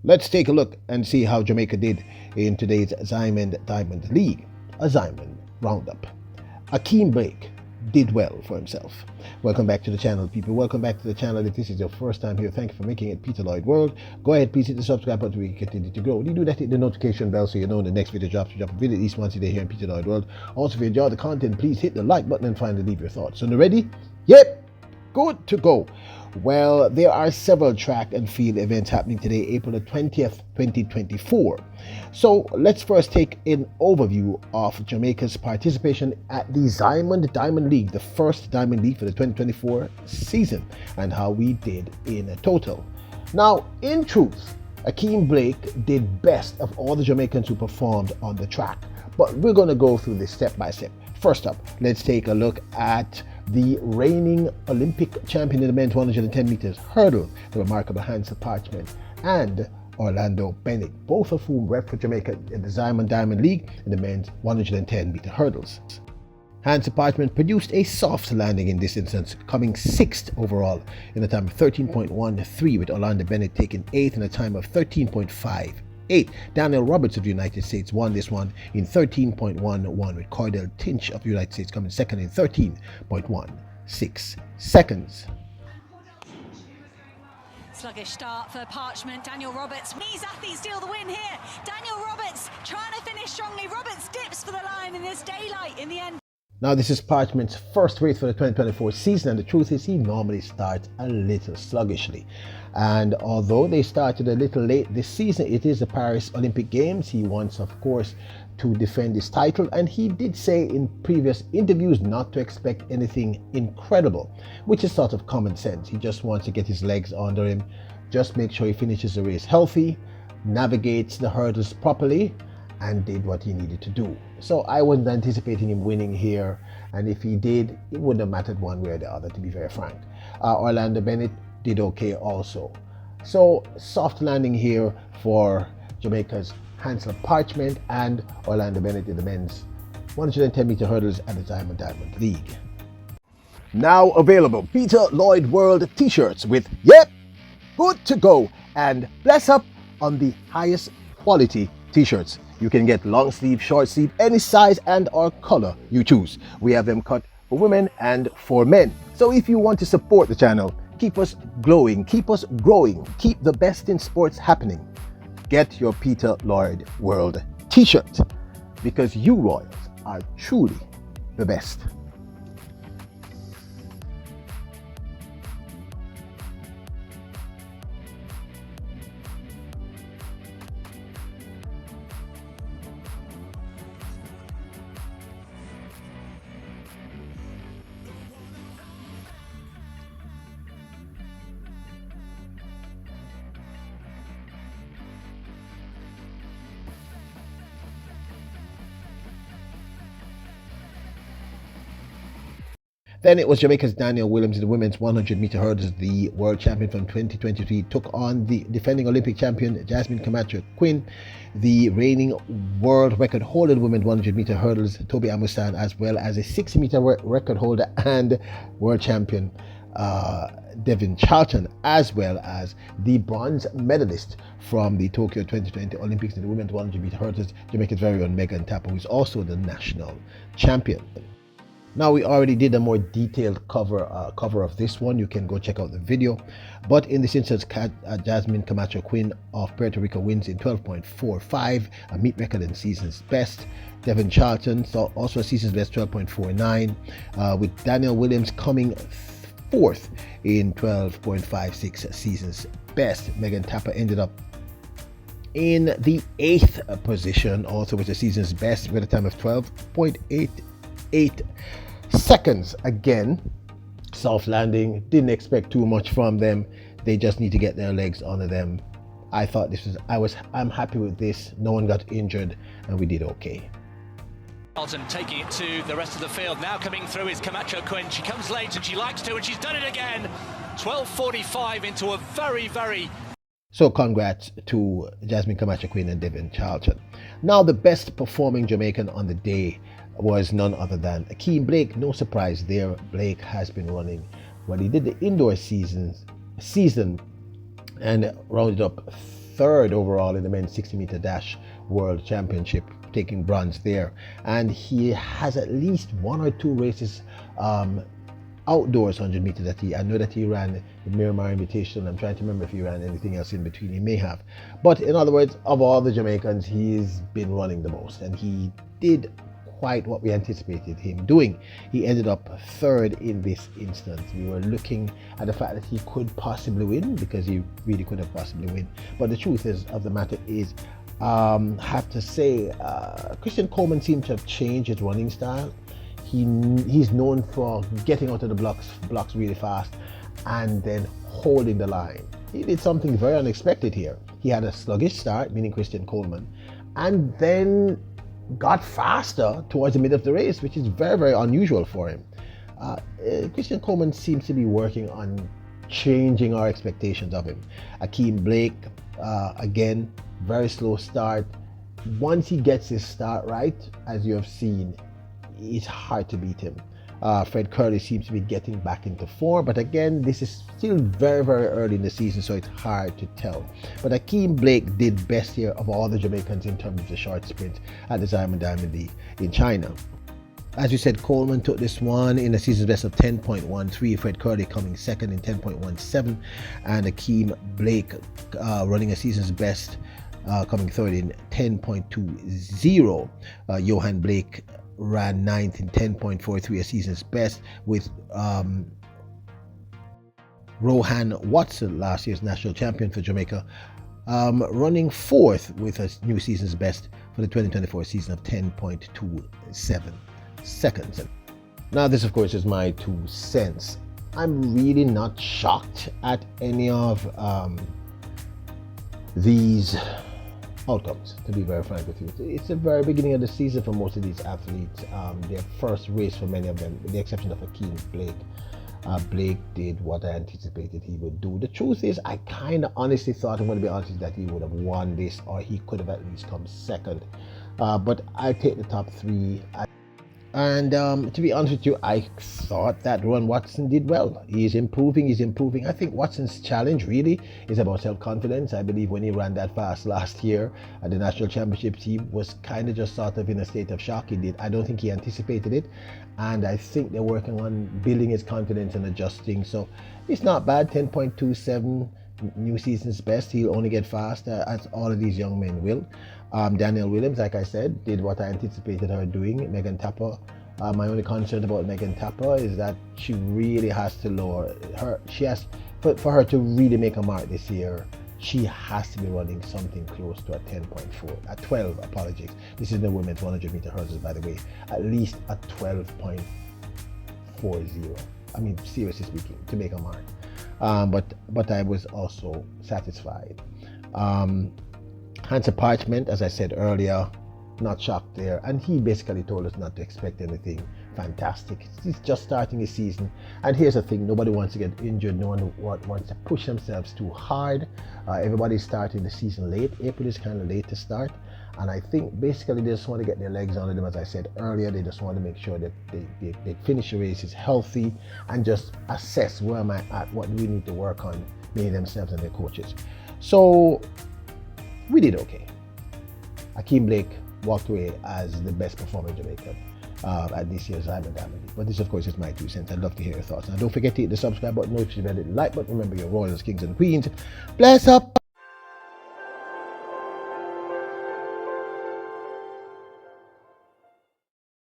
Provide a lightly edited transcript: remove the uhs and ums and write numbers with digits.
Let's take a look and see how Jamaica did in today's Diamond League, a Diamond Roundup. Ackeem did well for himself. Welcome back to the channel, people. Welcome back to the channel. If this is your first time here, thank you for making it Peter Lloyd World. Go ahead, please hit the subscribe button so we can continue to grow. When you do that, hit the notification bell so you know when the next video drops. We drop a video at least once a day here in Peter Lloyd World. Also, if you enjoy the content, please hit the like button and finally leave your thoughts. So, ready? Yep, good to go. Well, there are several track and field events happening today, April the 20th, 2024. So let's first take an overview of Jamaica's participation at the Diamond League, the first Diamond League for the 2024 season, and how we did in a total. Now, in truth, Ackeem did best of all the Jamaicans who performed on the track, but we're going to go through this step by step. First up, let's take a look at the reigning Olympic champion in the men's 110 meters hurdle, the remarkable Hansle Parchment, and Orlando Bennett, both of whom rep for Jamaica in the Diamond League in the men's 110 meter hurdles. Hansle Parchment produced a soft landing in this instance, coming 6th overall in a time of 13.13, with Orlando Bennett taking 8th in a time of 13.58. Daniel Roberts of the United States won this one in 13.11, with Cordell Tinch of the United States coming second in 13.16 seconds. Sluggish start for Parchment. Daniel Roberts. These athletes steal the win here. Daniel Roberts trying to finish strongly. Roberts dips for the line in this daylight in the end. Now, this is Parchment's first race for the 2024 season, and the truth is he normally starts a little sluggishly. And although they started a little late this season, it is the Paris Olympic Games. He wants, of course, to defend his title, and he did say in previous interviews not to expect anything incredible, which is sort of common sense. He just wants to get his legs under him, just make sure he finishes the race healthy, navigates the hurdles properly, and did what he needed to do. So I wasn't anticipating him winning here, and if he did, it wouldn't have mattered one way or the other, to be very frank. Orlando Bennett did okay also. So soft landing here for Jamaica's Hansle Parchment and Orlando Bennett in the men's 110 meter hurdles at the Diamond League. Now available, Peter Lloyd World t-shirts with "Yep, good to go" and "Bless up" on the highest quality t-shirts. You can get long sleeve, short sleeve, any size and or color you choose. We have them cut for women and for men. So if you want to support the channel, keep us glowing, keep us growing, keep the best in sports happening, get your Peter Lloyd World t-shirt, because you Royals are truly the best. Then it was Jamaica's Daniel Williams in the women's 100 meter hurdles. The world champion from 2023 took on the defending Olympic champion Jasmine Camacho Quinn, the reigning world record holder in women's 100 meter hurdles Toby Amusan, as well as a 60 meter record holder and world champion Devin Charlton, as well as the bronze medalist from the Tokyo 2020 Olympics in the women's 100 meter hurdles, Jamaica's very own Megan Tapper, who is also the national champion. Now, we already did a more detailed cover of this one. You can go check out the video. But in this instance, Jasmine Camacho Quinn of Puerto Rico wins in 12.45, a meet record and season's best. Devin Charlton saw also a season's best 12.49, with Daniel Williams coming 4th in 12.56 season's best. Megan Tapper ended up in the 8th position, also with the season's best, with a time of 12.88 seconds. Again, soft landing, didn't expect too much from them. They just need to get their legs under them. I thought I'm happy with this. No one got injured and we did okay. Charlton taking it to the rest of the field. Now coming through is Camacho Quinn. She comes late and she likes to, and she's done it again. 12.45 into a very So congrats to Jasmine Camacho Quinn and Devin Charlton. Now, the best performing Jamaican on the day was none other than Ackeem Blake. No surprise there. Blake has been running well. He did the indoor season and rounded up third overall in the men's 60-meter dash world championship, taking bronze there. And he has at least one or two races outdoors 100 meters that I know that he ran the Miramar Invitational. I'm trying to remember if he ran anything else in between. He may have. But in other words, of all the Jamaicans, he's been running the most, and he did quite what we anticipated him doing. He ended up third in this instance. We were looking at the fact that he could possibly win, because he really could have possibly win. But the truth of the matter is, have to say, Christian Coleman seems to have changed his running style. He's known for getting out of the blocks really fast and then holding the line. He did something very unexpected here. He had a sluggish start, meaning Christian Coleman, and then got faster towards the middle of the race, which is very, very unusual for him. Christian Coleman seems to be working on changing our expectations of him. Ackeem Blake, again, very slow start. Once he gets his start right, as you have seen, it's hard to beat him. Fred Curley seems to be getting back into form, but again, this is still very, very early in the season, so it's hard to tell. But Ackeem Blake did best here of all the Jamaicans in terms of the short sprint at the Diamond League in China. As we said, Coleman took this one in a season's best of 10.13, Fred Curley coming second in 10.17, and Ackeem Blake running a season's best, coming third in 10.20. Johan Blake ran ninth in 10.43, a season's best, with Rohan Watson, last year's national champion for Jamaica, running fourth with a new season's best for the 2024 season of 10.27 seconds. Now this, of course, is my 2 cents. I'm really not shocked at any of these outcomes, to be very frank with you. It's the very beginning of the season for most of these athletes. Their first race for many of them, with the exception of Ackeem Blake. Blake did what I anticipated he would do. The truth is, I kind of honestly thought, I'm going to be honest, that he would have won this, or he could have at least come second. But I take the top 3. And to be honest with you, I thought that Ron Watson did well. He's improving. I think Watson's challenge really is about self-confidence. I believe when he ran that fast last year at the National Championships, he was kind of just sort of in a state of shock. I don't think he anticipated it. And I think they're working on building his confidence and adjusting. So it's not bad, 10.27. New season's best. He'll only get faster, as all of these young men will. Danielle Williams, like I said, did what I anticipated her doing. Megan Tapper, my only concern about Megan Tapper is that she really has to lower her. She has, for her to really make a mark this year, she has to be running something close to a 10.4, a 12, apologies. This is the women's 100 meter hurdles, by the way. At least a 12.40. I mean, seriously speaking, to make a mark. But I was also satisfied. Hansle Parchment, as I said earlier, not shocked there, and he basically told us not to expect anything fantastic. He's just starting his season, and here's the thing: nobody wants to get injured. No one wants to push themselves too hard. Everybody's starting the season late. April is kind of late to start, and I think basically they just want to get their legs under them. As I said earlier, they just want to make sure that they finish the races healthy and just assess where am I at, what do we need to work on, me, themselves, and their coaches. So we did okay. Ackeem Blake walked away as the best performer in Jamaica at this year's Diamond League. But this, of course, is my 2 cents. I'd love to hear your thoughts. Now, don't forget to hit the subscribe button, notification bell, like button. Remember, your royals, kings, and queens. Bless up.